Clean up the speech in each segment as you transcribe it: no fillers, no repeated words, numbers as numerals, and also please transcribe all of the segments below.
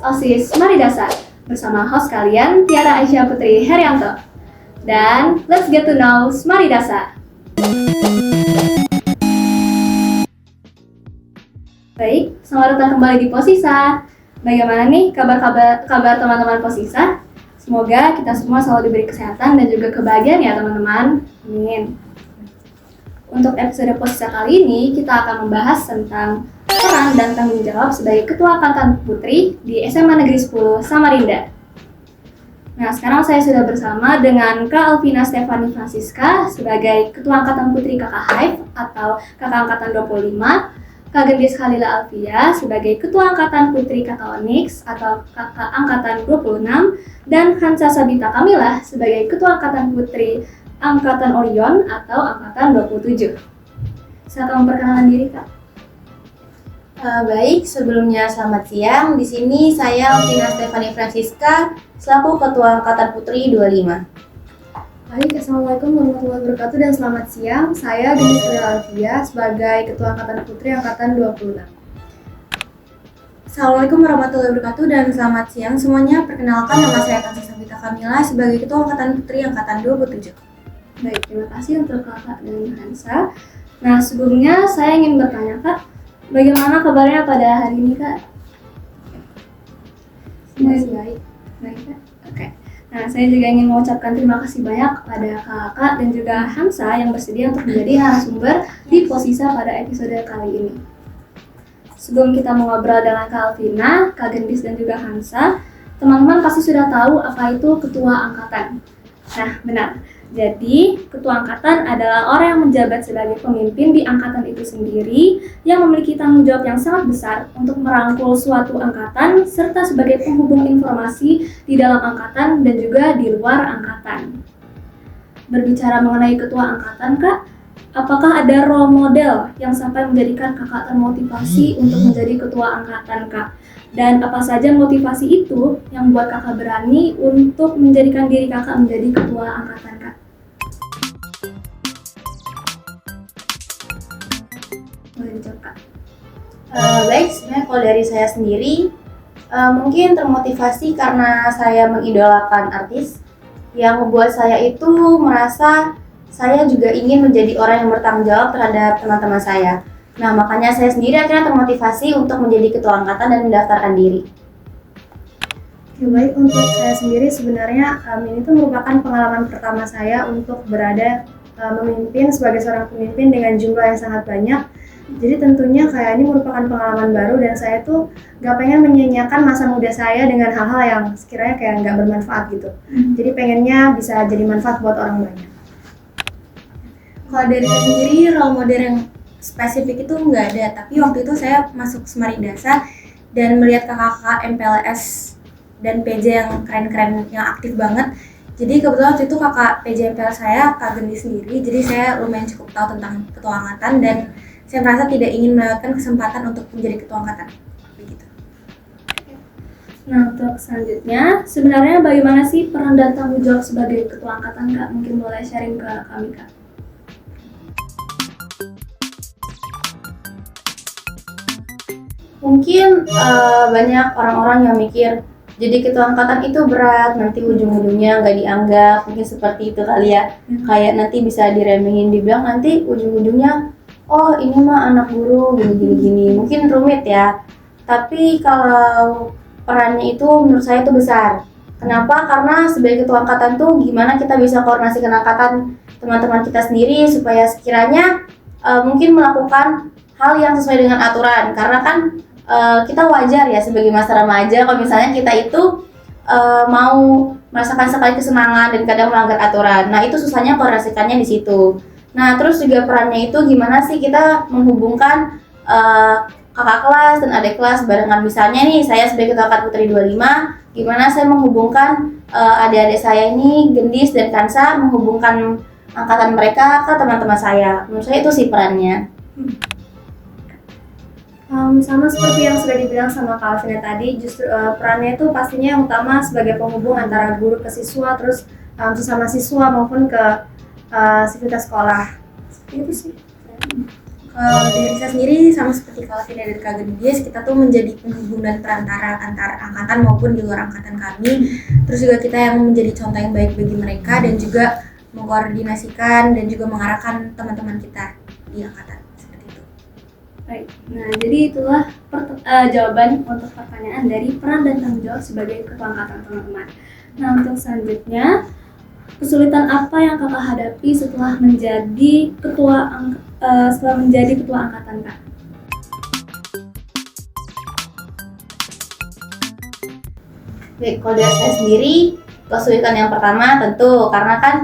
OSIS Maridasar bersama host kalian Tiara Aisyah Putri Herianto. Dan let's get to know Maridasar. Baik, selamat datang kembali di Posisa. Bagaimana nih kabar teman-teman Posisa? Semoga kita semua selalu diberi kesehatan dan juga kebahagiaan ya teman-teman. Amin. Untuk episode Posisa kali ini kita akan membahas tentang peran dan tanggung jawab sebagai Ketua Angkatan Putri di SMA Negeri 10 Samarinda. Nah, sekarang saya sudah bersama dengan Kak Alvina Stefani Francisca sebagai Ketua Angkatan Putri Kakak Hive atau Kakak Angkatan 25, Kak Gendis Khalila Alfia sebagai Ketua Angkatan Putri Kakak Onyx atau Kakak Angkatan 26, dan Hansa Sabita Kamila sebagai Ketua Angkatan Putri Angkatan Orion atau Angkatan 27. Silakan memperkenalkan diri, Kak. Baik, sebelumnya selamat siang. Di sini saya Alvina Stefani Francisca selaku Ketua Angkatan Putri 25. Baik, Assalamualaikum warahmatullahi wabarakatuh dan selamat siang. Saya Gendis Khalila Alfia sebagai Ketua Angkatan Putri Angkatan 26. Assalamualaikum warahmatullahi wabarakatuh dan selamat siang semuanya. Perkenalkan, nama saya Hansa Sabita Kamila sebagai Ketua Angkatan Putri Angkatan 27. Baik, terima kasih untuk Kakak dan Hansa. Nah, sebelumnya saya ingin bertanya, Kak, bagaimana kabarnya pada hari ini, Kak? Masih baik. Baik, Kak. Oke. Nah, saya juga ingin mengucapkan terima kasih banyak kepada Kakak dan juga Hansa yang bersedia untuk menjadi narasumber di Posisa pada episode kali ini. Sebelum kita mengobrol dengan Kak Alvina, Kak Gendis dan juga Hansa, teman-teman pasti sudah tahu apa itu Ketua Angkatan. Nah, benar. Jadi, Ketua Angkatan adalah orang yang menjabat sebagai pemimpin di angkatan itu sendiri yang memiliki tanggung jawab yang sangat besar untuk merangkul suatu angkatan serta sebagai penghubung informasi di dalam angkatan dan juga di luar angkatan. Berbicara mengenai Ketua Angkatan, Kak, apakah ada role model yang sampai menjadikan Kakak termotivasi untuk menjadi Ketua Angkatan, Kak? Dan apa saja motivasi itu yang membuat Kakak berani untuk menjadikan diri Kakak menjadi Ketua Angkatan, Kak? Boleh dijawab, Kak. Baik, sebenarnya kalau dari saya sendiri mungkin termotivasi karena saya mengidolakan artis yang membuat saya itu merasa saya juga ingin menjadi orang yang bertanggung jawab terhadap teman-teman saya. Nah, makanya saya sendiri akhirnya termotivasi untuk menjadi ketua angkatan dan mendaftarkan diri. Oke, baik, untuk saya sendiri sebenarnya ini tuh merupakan pengalaman pertama saya untuk berada memimpin sebagai seorang pemimpin dengan jumlah yang sangat banyak. Jadi tentunya kayak ini merupakan pengalaman baru dan saya tuh gak pengen menyia-nyiakan masa muda saya dengan hal-hal yang sekiranya kayak gak bermanfaat gitu. Jadi pengennya bisa jadi manfaat buat orang banyak. Kalau dari saya sendiri role model yang spesifik itu nggak ada, tapi waktu itu saya masuk Semaridasa dan melihat kakak-kakak MPLS dan PJ yang keren-keren, yang aktif banget. Jadi kebetulan waktu itu kakak PJ MPLS saya, Kak Gendis sendiri, jadi saya lumayan cukup tahu tentang ketua angkatan dan saya merasa tidak ingin melewatkan kesempatan untuk menjadi ketua angkatan. Begitu. Nah, untuk selanjutnya, sebenarnya bagaimana sih peran dan tanggung jawab sebagai ketua angkatan, Kak? Mungkin boleh sharing ke kami, Kak. Mungkin banyak orang-orang yang mikir jadi ketua angkatan itu berat, nanti ujung-ujungnya nggak dianggap, mungkin seperti itu kali ya. Kayak nanti bisa diremehin, dibilang nanti ujung-ujungnya oh ini mah anak guru gini-gini, mungkin rumit ya. Tapi kalau perannya itu menurut saya itu besar. Kenapa? Karena sebagai ketua angkatan tuh gimana kita bisa koordinasikan angkatan teman-teman kita sendiri supaya sekiranya mungkin melakukan hal yang sesuai dengan aturan. Karena kan kita wajar ya sebagai masa remaja kalau misalnya kita itu mau merasakan sekali kesenangan dan kadang melanggar aturan. Nah, itu susahnya koordinasikannya di situ. Nah, terus juga perannya itu gimana sih kita menghubungkan kakak kelas dan adik kelas barengan. Misalnya nih, saya sebagai ketua angkatan Putri 25, gimana saya menghubungkan adik-adik saya ini, Gendis dan Kansa, menghubungkan angkatan mereka ke teman-teman saya. Menurut saya itu sih perannya. Sama seperti yang sudah dibilang sama Kak Alvina tadi, justru perannya itu pastinya yang utama sebagai penghubung antara guru ke siswa, terus sesama siswa maupun ke sivitas sekolah. Seperti itu sih. Dari saya sendiri sama seperti Kak Alvina dan Kak Gendis, kita tuh menjadi penghubung dan perantara antar angkatan maupun di luar angkatan kami. Terus juga kita yang menjadi contoh yang baik bagi mereka dan juga mengkoordinasikan dan juga mengarahkan teman-teman kita di angkatan seperti itu. Baik, nah jadi itulah jawaban untuk pertanyaan dari peran dan tanggung jawab sebagai ketua angkatan teman-teman. Nah untuk selanjutnya, kesulitan apa yang kakak hadapi setelah menjadi ketua angkatan kak? Baik, kalau dari saya sendiri, kesulitan yang pertama tentu karena kan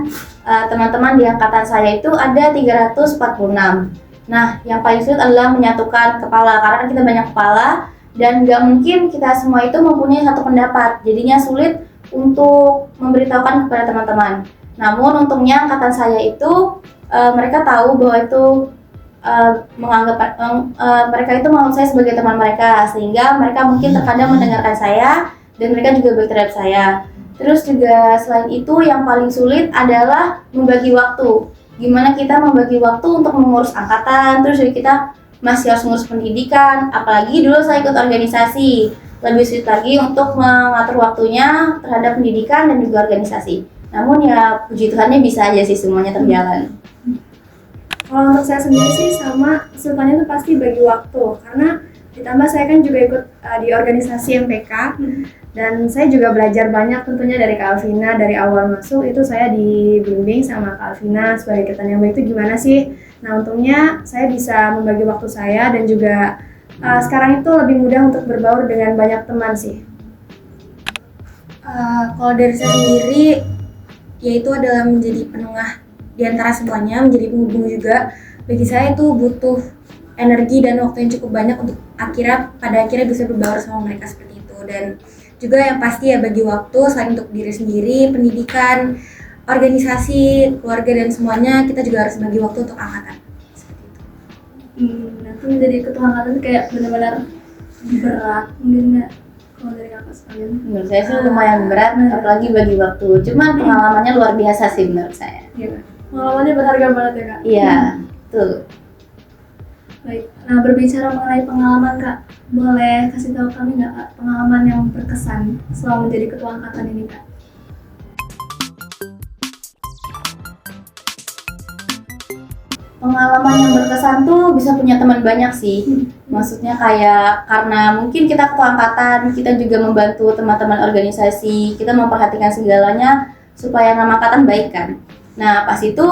teman-teman di angkatan saya itu ada 346. Nah, yang paling sulit adalah menyatukan kepala karena kan kita banyak kepala dan nggak mungkin kita semua itu mempunyai satu pendapat. Jadinya sulit untuk memberitahukan kepada teman-teman. Namun untungnya angkatan saya itu mereka tahu bahwa itu mereka itu menganggap saya sebagai teman mereka, sehingga mereka mungkin terkadang mendengarkan saya dan mereka juga baik terhadap saya. Terus juga selain itu yang paling sulit adalah membagi waktu. Gimana kita membagi waktu untuk mengurus angkatan, terus juga kita masih harus ngurus pendidikan, apalagi dulu saya ikut organisasi. Lebih sulit lagi untuk mengatur waktunya terhadap pendidikan dan juga organisasi. Namun ya puji Tuhannya bisa aja sih semuanya terjalan. Kalau untuk saya sendiri sih sama, kesulitannya itu pasti bagi waktu, karena ditambah saya kan juga ikut di organisasi MPK dan saya juga belajar banyak tentunya dari Kak Alvina. Dari awal masuk itu saya dibimbing sama Kak Alvina sebagai ketua yang baik itu gimana sih. Nah untungnya saya bisa membagi waktu saya dan juga sekarang itu lebih mudah untuk berbaur dengan banyak teman sih. Kalau dari saya sendiri, yaitu adalah menjadi penengah di antara semuanya, menjadi penghubung juga. Bagi saya itu butuh energi dan waktu yang cukup banyak untuk pada akhirnya bisa berbaur sama mereka seperti itu. Dan juga yang pasti ya bagi waktu selain untuk diri sendiri, pendidikan, organisasi, keluarga dan semuanya, kita juga harus bagi waktu untuk angkatan seperti itu. Nanti menjadi ketua angkatan kayak benar-benar berat mungkin nggak kalau dari kakak sekalian? Menurut saya sih lumayan berat, apalagi bagi waktu. Cuman pengalamannya luar biasa sih menurut saya. Iya, pengalamannya berharga banget ya kak. Iya, tuh. Baik, nah berbicara mengenai pengalaman kak, boleh kasih tahu kami nggak kak pengalaman yang berkesan selama menjadi ketua angkatan ini kak? Pengalaman yang berkesan tuh bisa punya teman banyak sih. Maksudnya kayak karena mungkin kita ketua angkatan, kita juga membantu teman-teman organisasi, kita memperhatikan segalanya supaya nama angkatan baik kan. Nah pas itu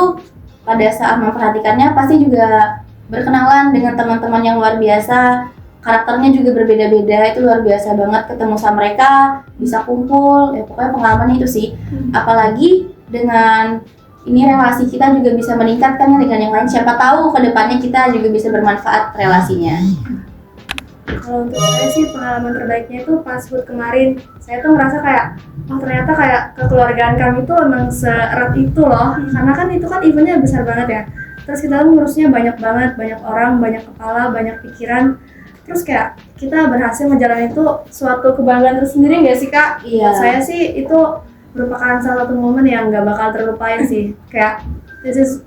pada saat memperhatikannya pasti juga berkenalan dengan teman-teman yang luar biasa, karakternya juga berbeda-beda, itu luar biasa banget ketemu sama mereka, bisa kumpul, ya pokoknya pengalamannya itu sih. Apalagi dengan ini relasi kita juga bisa meningkatkan dengan yang lain, siapa tahu kedepannya kita juga bisa bermanfaat relasinya. Kalau untuk saya sih pengalaman terbaiknya itu pas HUT kemarin, saya tuh merasa kayak oh ternyata kayak kekeluargaan kami tuh emang seerat itu loh, karena kan itu kan eventnya besar banget ya. Terus kita ngurusnya banyak banget, banyak orang, banyak kepala, banyak pikiran. Terus kayak kita berhasil menjalani itu suatu kebanggaan tersendiri nggak sih kak? Iya. Buat saya sih itu merupakan salah satu momen yang nggak bakal terlupain sih. Kayak this is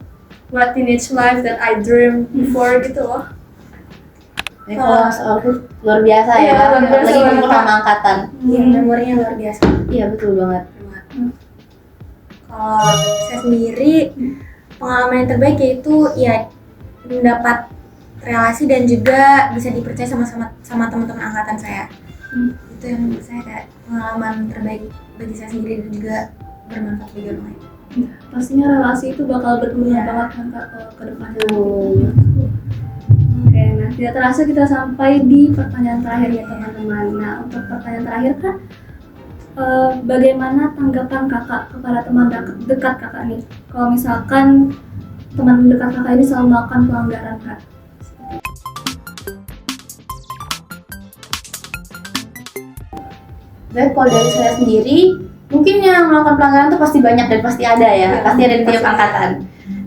what teenage life that I dream before gitu loh. Ini kalau soal HUT luar biasa Iya, ya, luar biasa apalagi kumpul banget. sama angkatan. Iya, memorinya luar biasa. Iya betul banget. Kalau saya sendiri, pengalaman yang terbaik yaitu ya mendapat relasi dan juga bisa dipercaya sama teman-teman angkatan saya. Itu yang menurut saya kayak pengalaman terbaik bagi saya sendiri dan juga bermanfaat bagi orang lain. Pastinya relasi itu bakal berguna banget kan kak ke depannya. Betul. Oke, nah tidak terasa kita sampai di pertanyaan terakhir ya teman-teman. Nah untuk pertanyaan terakhir kak, bagaimana tanggapan kakak kepada teman dekat kakak nih? Kalau misalkan teman dekat kakak ini selalu melakukan pelanggaran kak? Baik, kalau dari saya sendiri, mungkin yang melakukan pelanggaran itu pasti banyak dan pasti ada ya, pasti ada di tiap angkatan.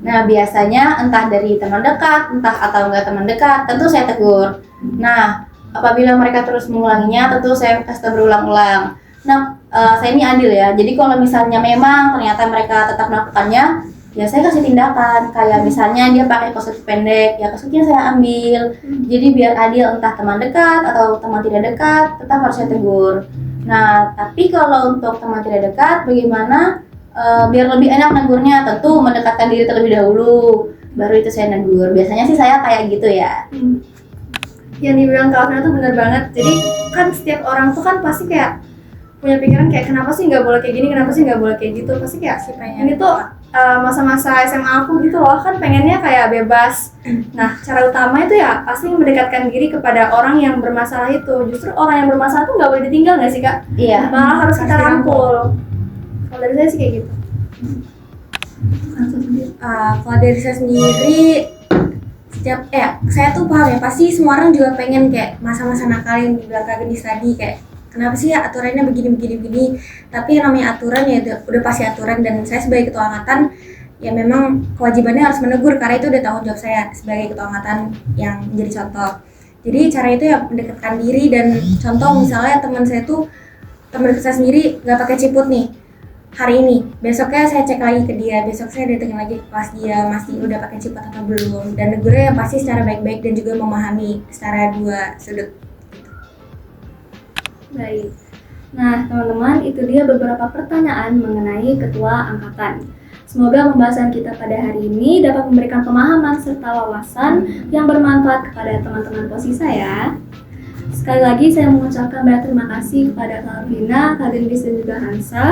Nah, biasanya entah dari teman dekat, entah atau enggak teman dekat, tentu saya tegur. Nah, apabila mereka terus mengulanginya, tentu saya kasih berulang-ulang. Nah, saya ini adil ya, jadi kalau misalnya memang ternyata mereka tetap melakukannya, ya saya kasih tindakan. Kayak misalnya dia pakai kaos kaki pendek, ya kaos kakinya saya ambil. Jadi biar adil, entah teman dekat atau teman tidak dekat, tetap harus saya tegur. Nah, tapi kalau untuk teman tidak dekat, bagaimana biar lebih enak negurnya? Tentu mendekatkan diri terlebih dahulu, baru itu saya negur. Biasanya sih saya kayak gitu ya. Yang dibilang Kak Afna tuh bener banget. Jadi kan setiap orang tuh kan pasti kayak punya pikiran kayak kenapa sih nggak boleh kayak gini, kenapa sih nggak boleh kayak gitu. Pasti kayak Pasti pengen ini tuh masa-masa SMA aku gitu loh, kan pengennya kayak bebas. Nah, cara utama itu ya pasti mendekatkan diri kepada orang yang bermasalah itu. Justru orang yang bermasalah tuh nggak boleh ditinggal nggak sih Kak? Iya. Malah harus kita Pasti rangkul. Kalau dari saya sih kayak gitu. Kalau dari saya sendiri, setiap saya tuh paham ya, pasti semua orang juga pengen kayak masa-masa nakal yang dibilang Kak Genis tadi, kayak kenapa sih ya aturannya begini. Tapi yang namanya aturan ya udah pasti aturan, dan saya sebagai ketua angkatan ya memang kewajibannya harus menegur karena itu udah tanggung jawab saya sebagai ketua angkatan yang menjadi contoh. Jadi cara itu ya mendekatkan diri, dan contoh misalnya teman saya tuh, teman dekat saya sendiri nggak pakai ciput nih hari ini, besoknya saya cek lagi ke dia, besok saya datengin lagi ke kelas dia masih udah pakai ciput atau belum, dan negurnya yang pasti secara baik-baik dan juga memahami secara dua sudut. Baik. Nah, teman-teman, itu dia beberapa pertanyaan mengenai ketua angkatan. Semoga pembahasan kita pada hari ini dapat memberikan pemahaman serta wawasan yang bermanfaat kepada teman-teman posisa ya. Sekali lagi saya mengucapkan banyak terima kasih kepada Kak Vina, Kak Gendis, dan juga Hansa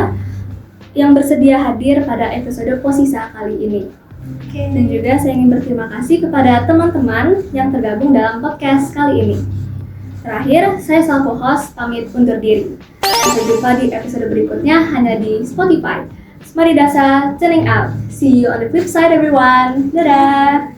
yang bersedia hadir pada episode posisa kali ini. Dan juga saya ingin berterima kasih kepada teman-teman yang tergabung dalam podcast kali ini. Terakhir, saya selaku host pamit undur diri. Sampai jumpa di episode berikutnya hanya di Spotify. Mari Dasa, tuning out. See you on the flip side everyone. Dadah!